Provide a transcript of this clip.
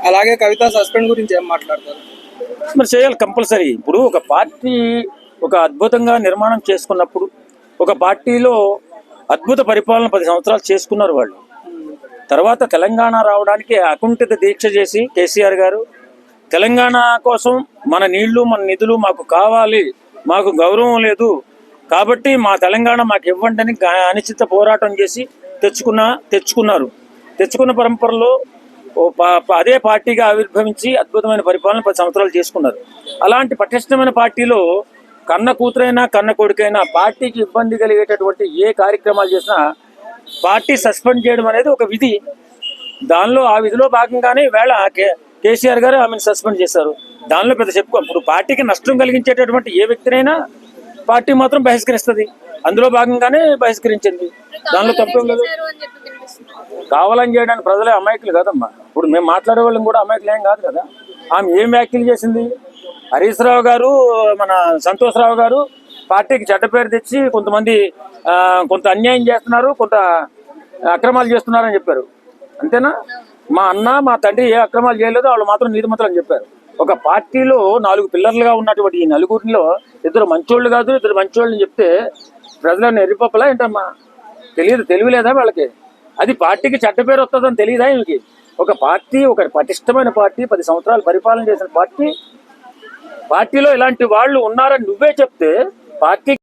అలాగే కవిత సస్పెండ్ గురించి ఏం మాట్లాడతారు? మరి చేయాలి కంపల్సరీ. ఇప్పుడు ఒక పార్టీ ఒక అద్భుతంగా నిర్మాణం చేసుకున్నప్పుడు, ఒక పార్టీలో అద్భుత పరిపాలన 10 సంవత్సరాలు చేసుకున్నారు వాళ్ళు. తర్వాత తెలంగాణ రావడానికి అకుంఠిత దీక్ష చేసి కేసీఆర్ గారు తెలంగాణ కోసం మన నీళ్లు మన నిధులు మాకు కావాలి, మాకు గౌరవం లేదు కాబట్టి మా తెలంగాణ మాకు ఇవ్వండి అని అనిశ్చిత పోరాటం చేసి తెచ్చుకున్నారు. తెచ్చుకున్న పరంపరలో అదే పార్టీగా ఆవిర్భవించి అద్భుతమైన పరిపాలన 10 సంవత్సరాలు చేసుకున్నారు. అలాంటి పటిష్టమైన పార్టీలో కన్న కూతురైనా కన్న కొడుకైనా పార్టీకి ఇబ్బంది కలిగేటటువంటి ఏ కార్యక్రమాలు చేసినా పార్టీ సస్పెండ్ చేయడం అనేది ఒక విధి. దానిలో ఆ విధిలో భాగంగానే వేళ కేసీఆర్ గారు ఆమెను సస్పెండ్ చేశారు. దానిలో పెద్ద ఇప్పుడు పార్టీకి నష్టం కలిగించేటటువంటి ఏ వ్యక్తినైనా పార్టీ మాత్రం బహిష్కరిస్తుంది. అందులో భాగంగానే బహిష్కరించింది. దానిలో తప్పేం లేదు. కావాలని చేయడానికి ప్రజలే అమాయకులు కాదమ్మా. ఇప్పుడు మేము మాట్లాడే వాళ్ళం కూడా అమాయకులు ఏం కాదు కదా. ఆమె ఏం వ్యాఖ్యలు చేసింది? హరీష్ రావు గారు, మన సంతోష్ రావు గారు పార్టీకి చెడ్డ పేరు తెచ్చి కొంతమంది కొంత అన్యాయం చేస్తున్నారు, కొంత అక్రమాలు చేస్తున్నారని చెప్పారు. అంతేనా? మా అన్న మా తండ్రి ఏ అక్రమాలు చేయలేదో వాళ్ళు మాత్రం నీతిమంతులు అని చెప్పారు. ఒక పార్టీలో 4 పిల్లర్లుగా ఉన్నటువంటి ఈ నలుగురిలో 2 మంచోళ్ళు కాదు, 2 మంచోళ్ళని చెప్తే ప్రజలను ఎరిపప్పలా ఏంటమ్మా? తెలియలేదా వాళ్ళకి? అది పార్టీకి చెడ్డ పేరు వస్తుందని తెలియదా ఈమెకి? ఒక పార్టీ, ఒక పటిష్టమైన పార్టీ, 10 సంవత్సరాలు పరిపాలన చేసిన పార్టీలో ఇలాంటి వాళ్ళు ఉన్నారని నువ్వే చెప్తే పార్టీ